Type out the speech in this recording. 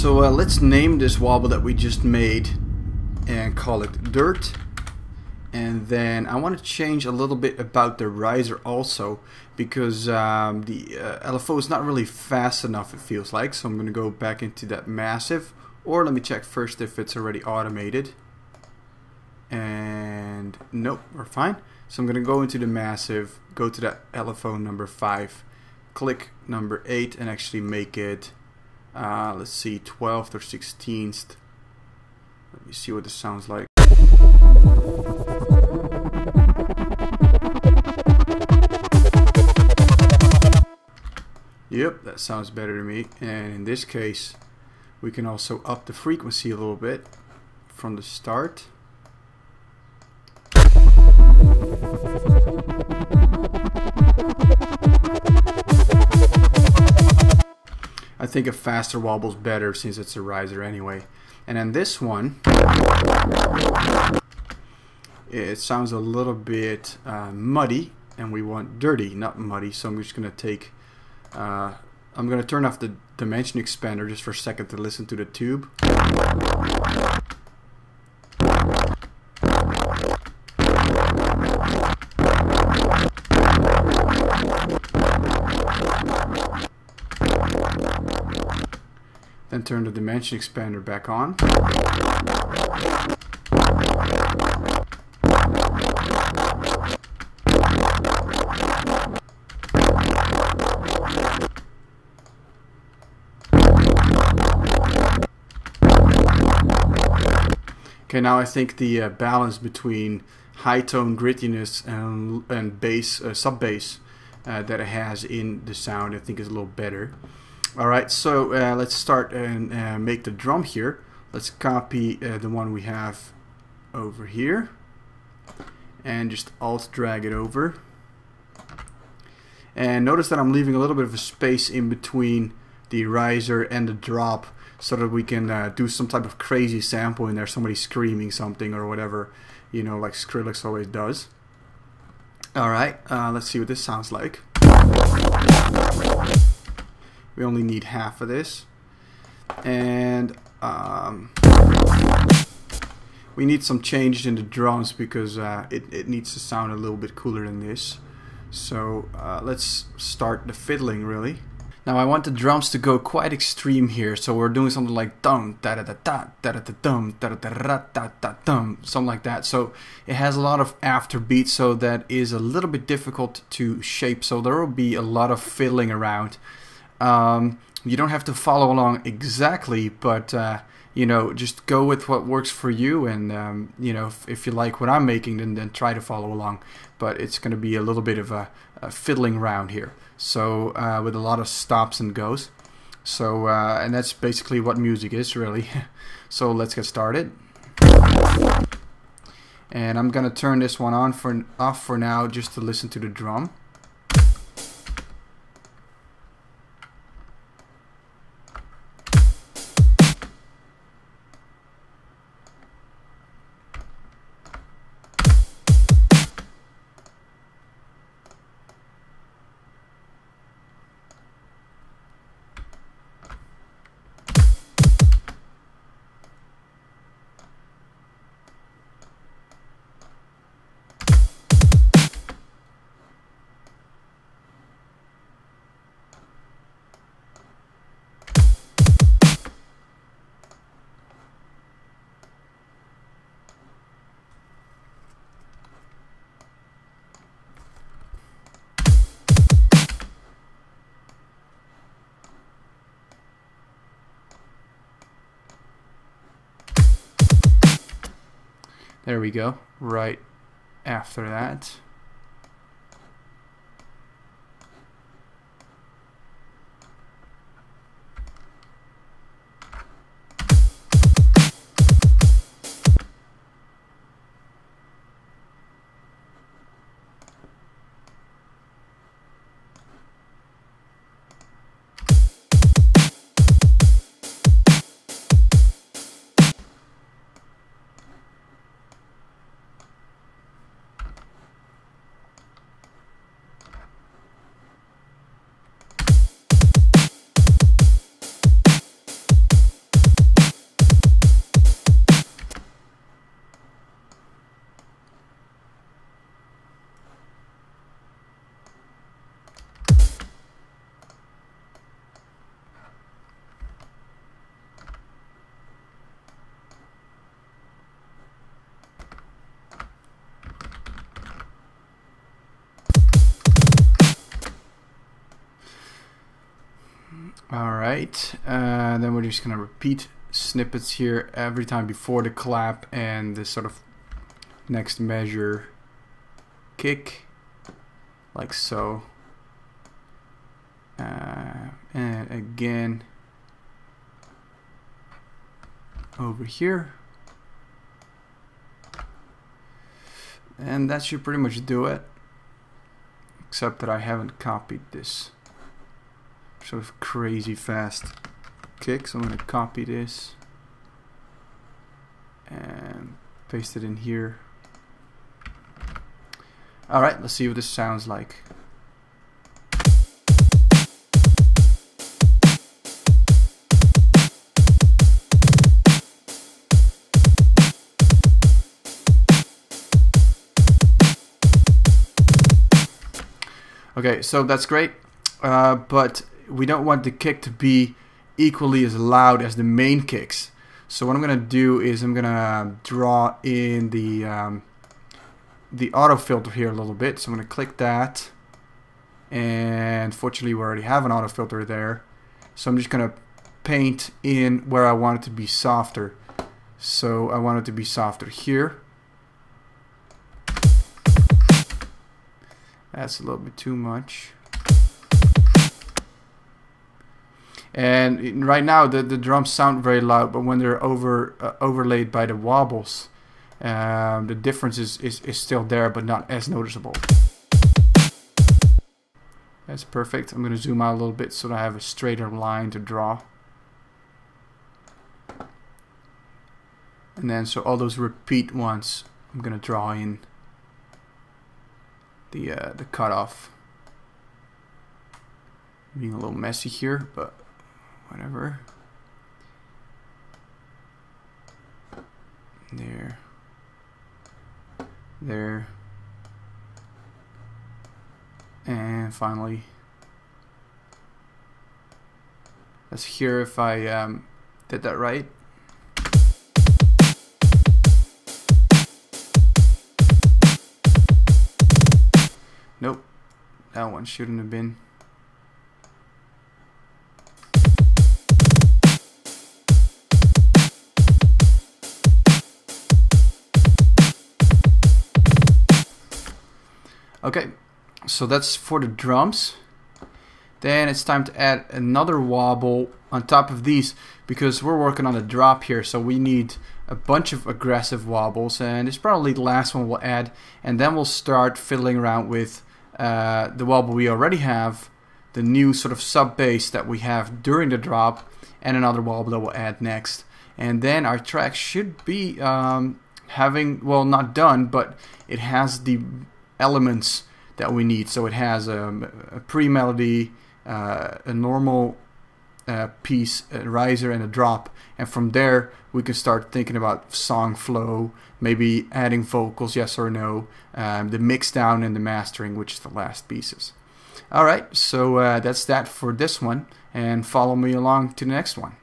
So let's name this wobble that we just made and call it dirt. And then I want to change a little bit about the riser also, because the LFO is not really fast enough, it feels like. So I'm going to go back into that massive, or let me check first if it's already automated. And nope, we're fine. So I'm going to go into the massive, go to that LFO number 5, click number 8 and actually make it, let's see, 12th or 16th. Let me see what this sounds like. Yep, that sounds better to me. And in this case, we can also up the frequency a little bit from the start. I think a faster wobble's better since it's a riser anyway. And then this one, it sounds a little bit muddy, and we want dirty, not muddy. So I'm just going to take, I'm going to turn off the dimension expander just for a second to listen to the tube. Then turn the dimension expander back on. Okay, now I think the balance between high tone grittiness and bass, sub-bass that it has in the sound, I think is a little better. Alright, so let's start and make the drum here. Let's copy the one we have over here and just alt drag it over. And notice that I'm leaving a little bit of a space in between the riser and the drop so that we can do some type of crazy sample in there, somebody screaming something or whatever, you know, like Skrillex always does. Alright, let's see what this sounds like. We only need half of this, and we need some change in the drums because it needs to sound a little bit cooler than this. So let's start the fiddling really. Now I want the drums to go quite extreme here, so we're doing something like dum da da da da da da da dum da da da da da dum, something like that. So it has a lot of afterbeat, so that is a little bit difficult to shape. So there will be a lot of fiddling around. You don't have to follow along exactly, but you know, just go with what works for you, and you know, if you like what I'm making, then try to follow along. But it's going to be a little bit of a fiddling round here, so with a lot of stops and goes. So and that's basically what music is really. So let's get started. And I'm going to turn this one off for now, just to listen to the drum. There we go, right after that. Alright, then we're just gonna repeat snippets here every time before the clap and the sort of next measure kick, like so. And again over here, and that should pretty much do it, except that I haven't copied this sort of crazy fast kick, so I'm going to copy this and paste it in here. Alright, let's see what this sounds like. Okay, so that's great, but we don't want the kick to be equally as loud as the main kicks. So what I'm going to do is I'm going to draw in the auto filter here a little bit. So I'm going to click that, and fortunately we already have an auto filter there. So I'm just going to paint in where I want it to be softer. So I want it to be softer here. That's a little bit too much. And right now the drums sound very loud, but when they're overlaid by the wobbles, the difference is still there, but not as noticeable. That's perfect. I'm going to zoom out a little bit so that I have a straighter line to draw. And then so all those repeat ones, I'm going to draw in the cutoff. Being a little messy here, but whatever. There, and finally, let's hear if I did that right. Nope, that one shouldn't have been. Okay, so that's for the drums. Then it's time to add another wobble on top of these, because we're working on a drop here, so we need a bunch of aggressive wobbles, and it's probably the last one we'll add, and then we'll start fiddling around with the wobble we already have, the new sort of sub bass that we have during the drop, and another wobble that we'll add next. And then our track should be having, well, not done, but it has the elements that we need. So it has a pre-melody, a normal piece, a riser, and a drop, and from there we can start thinking about song flow, maybe adding vocals, yes or no, the mix down and the mastering, which is the last pieces. Alright, so that's that for this one, and follow me along to the next one.